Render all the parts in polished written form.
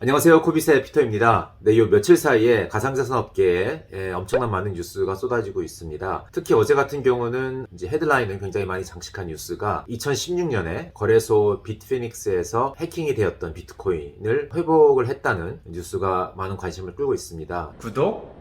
안녕하세요. 코비스의 피터입니다. 네, 요 며칠 사이에 가상자산 업계에 엄청난 많은 뉴스가 쏟아지고 있습니다. 특히 어제 같은 경우는 이제 헤드라인은 굉장히 많이 장식한 뉴스가 2016년에 거래소 비트피닉스에서 해킹이 되었던 비트코인을 회복을 했다는 뉴스가 많은 관심을 끌고 있습니다. 구독,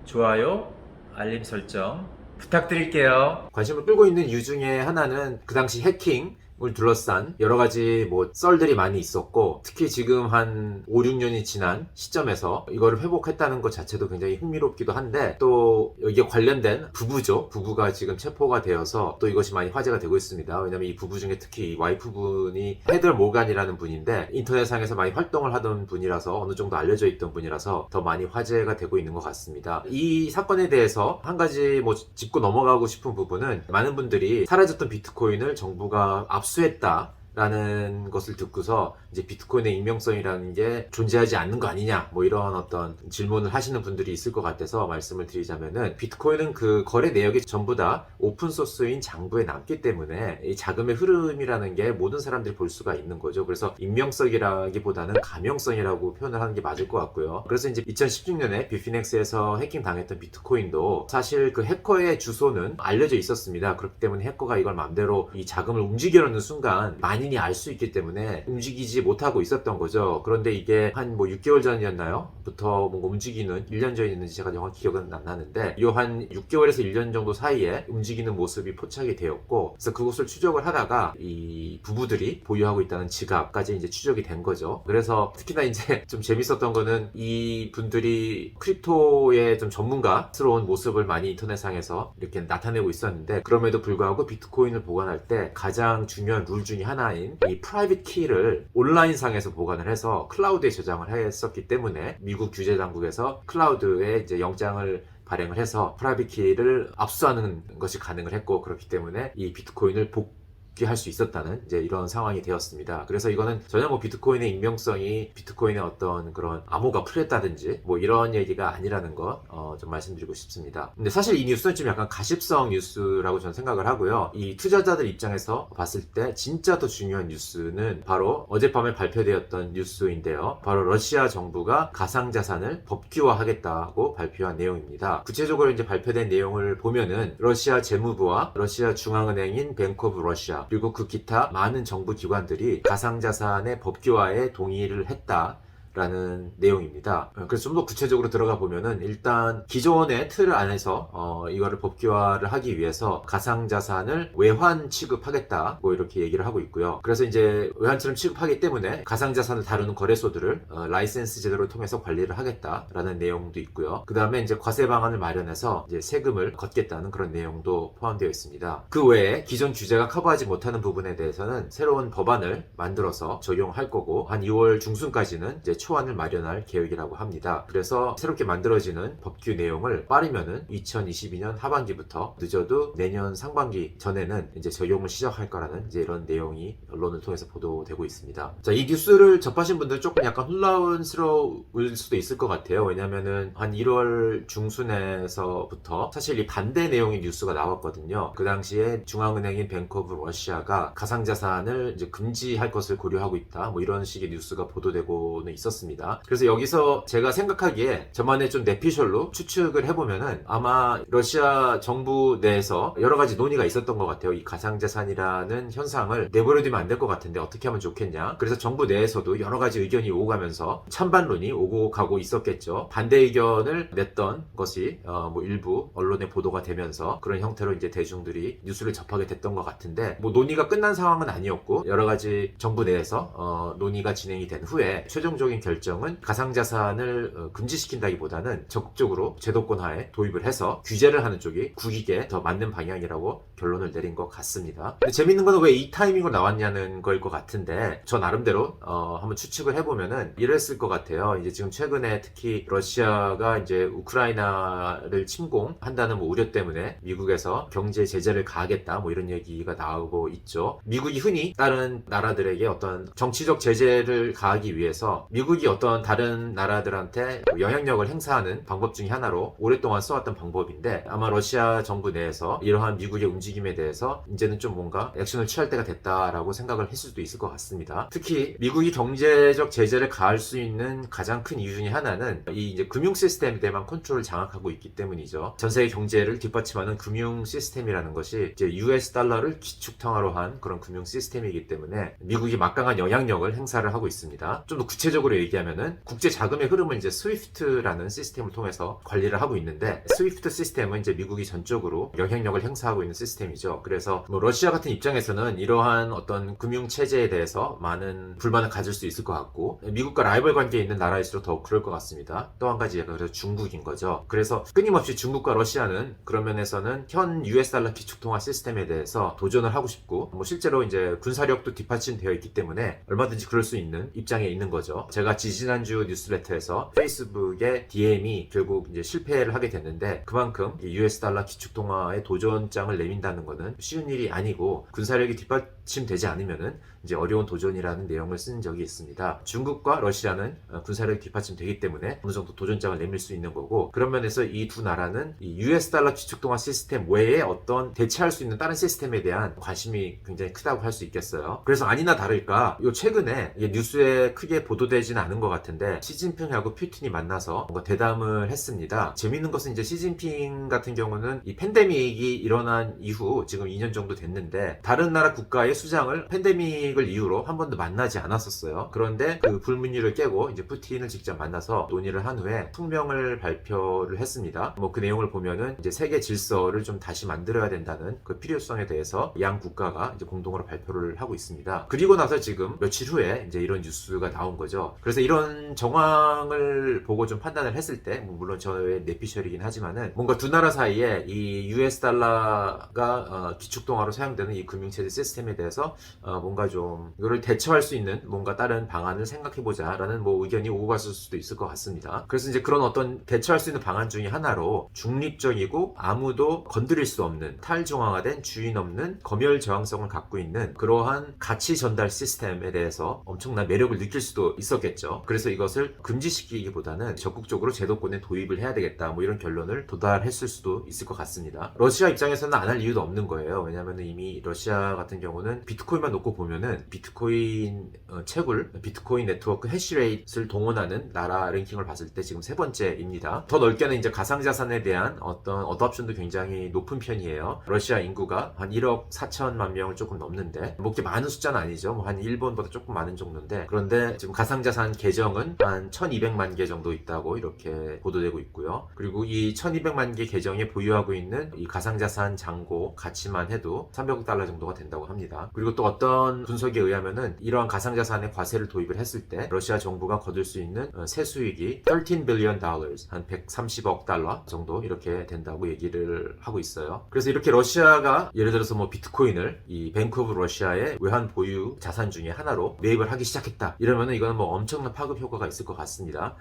좋아요, 알림 설정 부탁드릴게요. 관심을 끌고 있는 이유 중에 하나는 그 당시 해킹 을 둘러싼 여러 가지 썰들이 많이 있었고, 특히 지금 한 5, 6년이 지난 시점에서 이거를 회복했다는 것 자체도 굉장히 흥미롭기도 한데, 또 여기에 관련된 부부가 지금 체포가 되어서 또 이것이 많이 화제가 되고 있습니다. 왜냐면 이 부부 중에 특히 이 와이프분이 헤더 모간이라는 분인데, 인터넷상에서 많이 활동을 하던 분이라서 어느 정도 알려져 있던 분이라서 더 많이 화제가 되고 있는 것 같습니다. 이 사건에 대해서 한 가지 짚고 넘어가고 싶은 부분은, 많은 분들이 사라졌던 비트코인을 정부가 압수했다 라는 것을 듣고서 이제 비트코인의 익명성이라는 게 존재하지 않는 거 아니냐, 이런 어떤 질문을 하시는 분들이 있을 것 같아서 말씀을 드리자면은, 비트코인은 그 거래 내역이 전부 다 오픈소스인 장부에 남기 때문에 이 자금의 흐름이라는 게 모든 사람들이 볼 수가 있는 거죠. 그래서 익명성이라기보다는 가명성이라고 표현을 하는 게 맞을 것 같고요. 그래서 이제 2016년에 비트피넥스에서 해킹 당했던 비트코인도 사실 그 해커의 주소는 알려져 있었습니다. 그렇기 때문에 해커가 이걸 마음대로 이 자금을 움직이려는 순간 만인이 알 수 있기 때문에 움직이지 못하고 있었던 거죠. 그런데 이게 한 6개월 전이었나요? 부터 뭔가 움직이는, 1년 전이었는지 제가 정확히 기억은 안 나는데, 이 한 6개월에서 1년 정도 사이에 움직이는 모습이 포착이 되었고, 그래서 그것을 추적을 하다가 이 부부들이 보유하고 있다는 지갑까지 이제 추적이 된 거죠. 그래서 특히나 이제 좀 재밌었던 거는, 이 분들이 크립토의 좀 전문가스러운 모습을 많이 인터넷상에서 이렇게 나타내고 있었는데, 그럼에도 불구하고 비트코인을 보관할 때 가장 중요한 룰 중에 하나인 이 프라이빗 키를 온라인상에서 보관을 해서 클라우드에 저장을 했었기 때문에, 미국 규제 당국에서 클라우드에 이제 영장을 발행을 해서 프라이빗 키를 압수하는 것이 가능을 했고, 그렇기 때문에 이 비트코인을 복귀할 수 있었다는 이제 이런 상황이 되었습니다. 그래서 이거는 전혀 비트코인의 익명성이 비트코인의 어떤 그런 암호가 풀렸다든지 이런 얘기가 아니라는 거 좀 말씀드리고 싶습니다. 근데 사실 이 뉴스는 좀 약간 가십성 뉴스라고 저는 생각을 하고요. 이 투자자들 입장에서 봤을 때 진짜 더 중요한 뉴스는 바로 어젯밤에 발표되었던 뉴스인데요. 바로 러시아 정부가 가상자산을 법규화하겠다고 발표한 내용입니다. 구체적으로 이제 발표된 내용을 보면은, 러시아 재무부와 러시아 중앙은행인 뱅크 오브 러시아, 그리고 그 기타 많은 정부 기관들이 가상자산의 법규화에 동의를 했다 라는 내용입니다. 그래서 좀 더 구체적으로 들어가 보면은, 일단 기존의 틀 안에서 이거를 법규화를 하기 위해서 가상자산을 외환 취급하겠다, 이렇게 얘기를 하고 있고요. 그래서 이제 외환처럼 취급하기 때문에 가상자산을 다루는 거래소들을 라이센스 제도를 통해서 관리를 하겠다라는 내용도 있고요. 그 다음에 이제 과세 방안을 마련해서 이제 세금을 걷겠다는 그런 내용도 포함되어 있습니다. 그 외에 기존 규제가 커버하지 못하는 부분에 대해서는 새로운 법안을 만들어서 적용할 거고, 한 2월 중순까지는 이제 초안을 마련할 계획이라고 합니다. 그래서 새롭게 만들어지는 법규 내용을 빠르면은 2022년 하반기부터, 늦어도 내년 상반기 전에는 이제 적용을 시작할 거라는 이제 이런 내용이 언론을 통해서 보도되고 있습니다. 자, 이 뉴스를 접하신 분들 조금 약간 혼란스러울 수도 있을 것 같아요. 왜냐면은 한 1월 중순에서부터 사실 이 반대 내용의 뉴스가 나왔거든요. 그 당시에 중앙은행인 뱅크 오브 러시아가 가상자산을 이제 금지할 것을 고려하고 있다, 이런 식의 뉴스가 보도되고는 있었습니다. 그래서 여기서 제가 생각하기에 저만의 좀 내피셜로 추측을 해보면은, 아마 러시아 정부 내에서 여러 가지 논의가 있었던 것 같아요. 이 가상자산이라는 현상을 내버려두면 안 될 것 같은데 어떻게 하면 좋겠냐. 그래서 정부 내에서도 여러 가지 의견이 오고 가면서 찬반론이 오고 가고 있었겠죠. 반대 의견을 냈던 것이 일부 언론에 보도가 되면서 그런 형태로 이제 대중들이 뉴스를 접하게 됐던 것 같은데, 논의가 끝난 상황은 아니었고, 여러 가지 정부 내에서 논의가 진행이 된 후에 최종적인 결정은 가상자산을 금지시킨다기보다는 적극적으로 제도권 하에 도입을 해서 규제를 하는 쪽이 국익에 더 맞는 방향이라고 결론을 내린 것 같습니다. 근데 재밌는 건 왜 이 타이밍으로 나왔냐는 거일 것 같은데, 저 나름대로 한번 추측을 해보면은 이랬을 것 같아요. 이제 지금 최근에 특히 러시아가 이제 우크라이나를 침공한다는 우려 때문에 미국에서 경제 제재를 가하겠다, 이런 얘기가 나오고 있죠. 미국이 흔히 다른 나라들에게 어떤 정치적 제재를 가하기 위해서 미국 미국이 어떤 다른 나라들한테 영향력을 행사하는 방법 중에 하나로 오랫동안 써왔던 방법인데 아마 러시아 정부 내에서 이러한 미국의 움직임에 대해서 이제는 좀 뭔가 액션을 취할 때가 됐다라고 생각을 했을 수도 있을 것 같습니다. 특히 미국이 경제적 제재를 가할 수 있는 가장 큰 이유 중에 하나는 이 이제 금융 시스템에 대한 컨트롤을 장악하고 있기 때문이죠. 전 세계 경제를 뒷받침하는 금융 시스템이라는 것이 이제 US 달러를 기축통화로 한 그런 금융 시스템이기 때문에 미국이 막강한 영향력을 행사를 하고 있습니다. 좀 더 구체적으로 얘기하면은 국제 자금의 흐름을 이제 스위프트라는 시스템을 통해서 관리를 하고 있는데 스위프트 시스템은 이제 미국이 전적으로 영향력을 행사하고 있는 시스템이죠. 그래서 뭐 러시아 같은 입장에서는 이러한 어떤 금융 체제에 대해서 많은 불만을 가질 수 있을 것 같고 미국과 라이벌 관계에 있는 나라일수록 더욱 그럴 것 같습니다. 또 한 가지 그래서 중국인 거죠. 그래서 끊임없이 중국과 러시아는 그런 면에서는 현 US 달러 기축통화 시스템에 대해서 도전을 하고 싶고 뭐 실제로 이제 군사력도 뒷받침되어 있기 때문에 얼마든지 그럴 수 있는 입장에 있는 거죠. 제가 지지난주 뉴스레터에서 페이스북에 DM이 결국 이제 실패를 하게 됐는데 그만큼 US 달러 기축통화의 도전장을 내민다는 거는 쉬운 일이 아니고 군사력이 뒷받침되지 않으면은 이제 어려운 도전이라는 내용을 쓴 적이 있습니다. 중국과 러시아는 군사력이 뒷받침되기 때문에 어느 정도 도전장을 내밀 수 있는 거고 그런 면에서 이 두 나라는 이 US 달러 기축통화 시스템 외에 어떤 대체할 수 있는 다른 시스템에 대한 관심이 굉장히 크다고 할 수 있겠어요. 그래서 아니나 다를까 요 최근에 뉴스에 크게 보도되지는 않은 것 같은데 시진핑하고 푸틴이 만나서 뭔가 대담을 했습니다. 재밌는 것은 이제 시진핑 같은 경우는 이 팬데믹이 일어난 이후 지금 2년 정도 됐는데 다른 나라 국가의 수장을 팬데믹을 이유로 한 번도 만나지 않았었어요. 그런데 그 불문율을 깨고 이제 푸틴을 직접 만나서 논의를 한 후에 성명을 발표를 했습니다. 뭐 그 내용을 보면은 이제 세계 질서를 좀 다시 만들어야 된다는 그 필요성에 대해서 양 국가가 이제 공동으로 발표를 하고 있습니다. 그리고 나서 지금 며칠 후에 이제 이런 뉴스가 나온 거죠. 그래서 이런 정황을 보고 좀 판단을 했을 때 물론 저의 내피셜이긴 하지만은 뭔가 두 나라 사이에 이 US 달러가 기축통화로 사용되는 이 금융체제 시스템에 대해서 뭔가 좀 이거를 대처할 수 있는 뭔가 다른 방안을 생각해보자 라는 뭐 의견이 오고 갔을 수도 있을 것 같습니다. 그래서 이제 그런 어떤 대처할 수 있는 방안 중에 하나로 중립적이고 아무도 건드릴 수 없는 탈중앙화된 주인 없는 검열 저항성을 갖고 있는 그러한 가치 전달 시스템에 대해서 엄청난 매력을 느낄 수도 있었겠죠. 그래서 이것을 금지시키기보다는 적극적으로 제도권에 도입을 해야 되겠다 뭐 이런 결론을 도달했을 수도 있을 것 같습니다. 러시아 입장에서는 안 할 이유도 없는 거예요. 왜냐하면 이미 러시아 같은 경우는 비트코인만 놓고 보면은 비트코인 채굴, 비트코인 네트워크 해시레이트를 동원하는 나라 랭킹을 봤을 때 지금 세 번째입니다. 더 넓게는 이제 가상자산에 대한 어떤 어답션도 굉장히 높은 편이에요. 러시아 인구가 한 1억 4천만 명을 조금 넘는데 뭐 그렇게 많은 숫자는 아니죠. 뭐 한 일본보다 조금 많은 정도인데 그런데 지금 가상자산 계정은 한 1200만 개 정도 있다고 이렇게 보도되고 있고요. 그리고 이 1200만 개 계정에 보유하고 있는 이 가상자산 잔고 가치만 해도 300억 달러 정도가 된다고 합니다. 그리고 또 어떤 분석에 의하면은 이러한 가상자산에 과세를 도입을 했을 때 러시아 정부가 거둘 수 있는 세수익이 13 billion dollars 한 130억 달러 정도 이렇게 된다고 얘기를 하고 있어요. 그래서 이렇게 러시아가 예를 들어서 뭐 비트코인을 이 뱅크 오브 러시아의 외환 보유 자산 중에 하나로 매입을 하기 시작했다. 이러면은 이거는 뭐 엄청난 파급 효과가 있을 것 같습니다.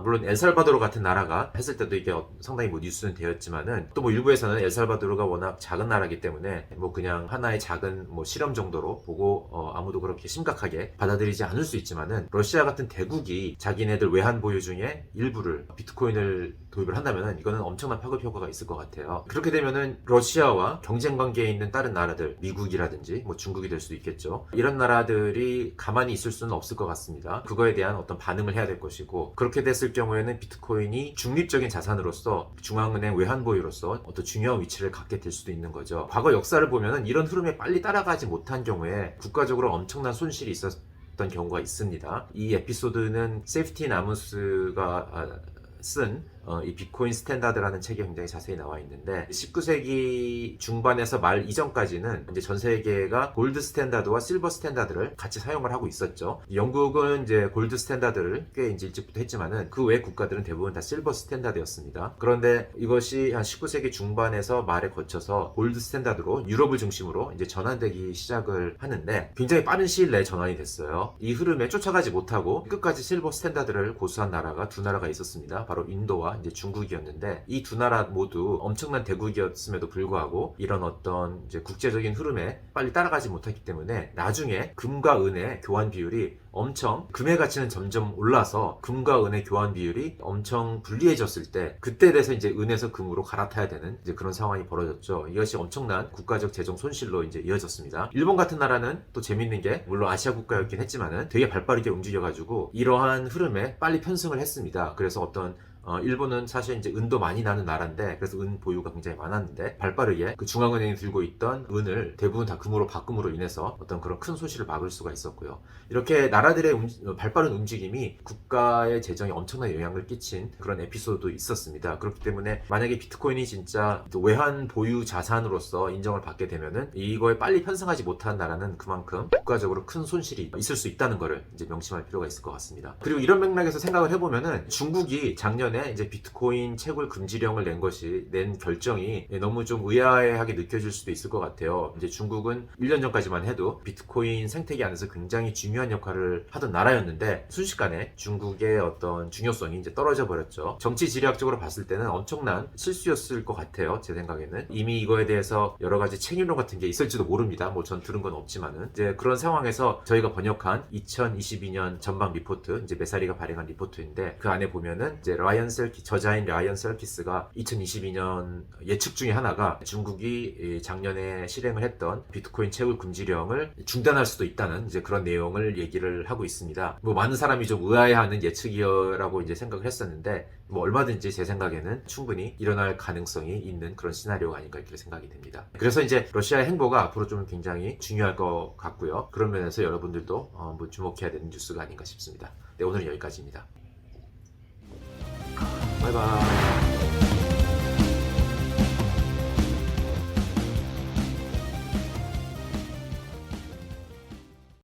물론 엘살바도르 같은 나라가 했을 때도 이게 상당히 뭐 뉴스는 되었지만은 또 뭐 일부에서는 엘살바도르가 워낙 작은 나라이기 때문에 뭐 그냥 하나의 작은 뭐 실험 정도로 보고 아무도 그렇게 심각하게 받아들이지 않을 수 있지만은 러시아 같은 대국이 자기네들 외환 보유 중에 일부를 비트코인을 도입을 한다면은 이거는 엄청난 파급 효과가 있을 것 같아요. 그렇게 되면은 러시아와 경쟁 관계에 있는 다른 나라들, 미국이라든지 뭐 중국이 될 수도 있겠죠. 이런 나라들이 가만히 있을 수는 없을 것 같습니다. 그거에 대한 어떤 반응을 해야 될 것이고 그렇게 됐을 경우에는 비트코인이 중립적인 자산으로서 중앙은행 외환 보유로서 어떤 중요한 위치를 갖게 될 수도 있는 거죠. 과거 역사를 보면은 이런 흐름에 빨리 따라가지 못한 경우에 국가적으로 엄청난 손실이 있었던 경우가 있습니다. 이 에피소드는 세프티 나무스가 쓴 이 비트코인 스탠다드라는 책에 굉장히 자세히 나와 있는데 19세기 중반에서 말 이전까지는 이제 전 세계가 골드 스탠다드와 실버 스탠다드를 같이 사용을 하고 있었죠. 영국은 이제 골드 스탠다드를 꽤 이제 일찍부터 했지만은 그 외 국가들은 대부분 다 실버 스탠다드였습니다. 그런데 이것이 한 19세기 중반에서 말에 거쳐서 골드 스탠다드로 유럽을 중심으로 이제 전환되기 시작을 하는데 굉장히 빠른 시일 내에 전환이 됐어요. 이 흐름에 쫓아가지 못하고 끝까지 실버 스탠다드를 고수한 나라가 두 나라가 있었습니다. 바로 인도와 이제 중국이었는데 이 두 나라 모두 엄청난 대국이었음에도 불구하고 이런 어떤 이제 국제적인 흐름에 빨리 따라가지 못했기 때문에 나중에 금과 은의 교환 비율이 엄청 금의 가치는 점점 올라서 금과 은의 교환 비율이 엄청 불리해졌을 때 그때 돼서 이제 은에서 금으로 갈아타야 되는 이제 그런 상황이 벌어졌죠. 이것이 엄청난 국가적 재정 손실로 이제 이어졌습니다. 일본 같은 나라는 또 재밌는 게 물론 아시아 국가였긴 했지만은 되게 발빠르게 움직여가지고 이러한 흐름에 빨리 편승을 했습니다. 그래서 어떤 일본은 사실 이제 은도 많이 나는 나라인데 그래서 은 보유가 굉장히 많았는데 발빠르게 그 중앙은행이 들고 있던 은을 대부분 다 금으로 바꿈으로 인해서 어떤 그런 큰 손실을 막을 수가 있었고요. 이렇게 나라들의 발빠른 움직임이 국가의 재정에 엄청난 영향을 끼친 그런 에피소드도 있었습니다. 그렇기 때문에 만약에 비트코인이 진짜 외환 보유 자산으로서 인정을 받게 되면은 이거에 빨리 편승하지 못한 나라는 그만큼 국가적으로 큰 손실이 있을 수 있다는 것을 이제 명심할 필요가 있을 것 같습니다. 그리고 이런 맥락에서 생각을 해보면은 중국이 작년에 이제 비트코인 채굴 금지령을 낸 결정이 너무 좀 의아하게 느껴질 수도 있을 것 같아요. 이제 중국은 1년 전까지만 해도 비트코인 생태계 안에서 굉장히 중요한 역할을 하던 나라였는데 순식간에 중국의 어떤 중요성이 이제 떨어져 버렸죠. 정치 지리학적으로 봤을 때는 엄청난 실수였을 것 같아요. 제 생각에는 이미 이거에 대해서 여러 가지 책임론 같은 게 있을지도 모릅니다. 뭐 전 들은 건 없지만은 이제 그런 상황에서 저희가 번역한 2022년 전방 리포트 이제 메사리가 발행한 리포트인데 그 안에 보면은 이제 저자인 라이언 셀키스가 2022년 예측 중에 하나가 중국이 작년에 실행을 했던 비트코인 채굴 금지령을 중단할 수도 있다는 이제 그런 내용을 얘기를 하고 있습니다. 뭐 많은 사람이 좀 의아해하는 예측이라고 이제 생각을 했었는데 뭐 얼마든지 제 생각에는 충분히 일어날 가능성이 있는 그런 시나리오가 아닌가 이렇게 생각이 됩니다. 그래서 이제 러시아의 행보가 앞으로 좀 굉장히 중요할 것 같고요. 그런 면에서 여러분들도 뭐 주목해야 되는 뉴스가 아닌가 싶습니다. 네, 오늘은 여기까지입니다. 바이바이.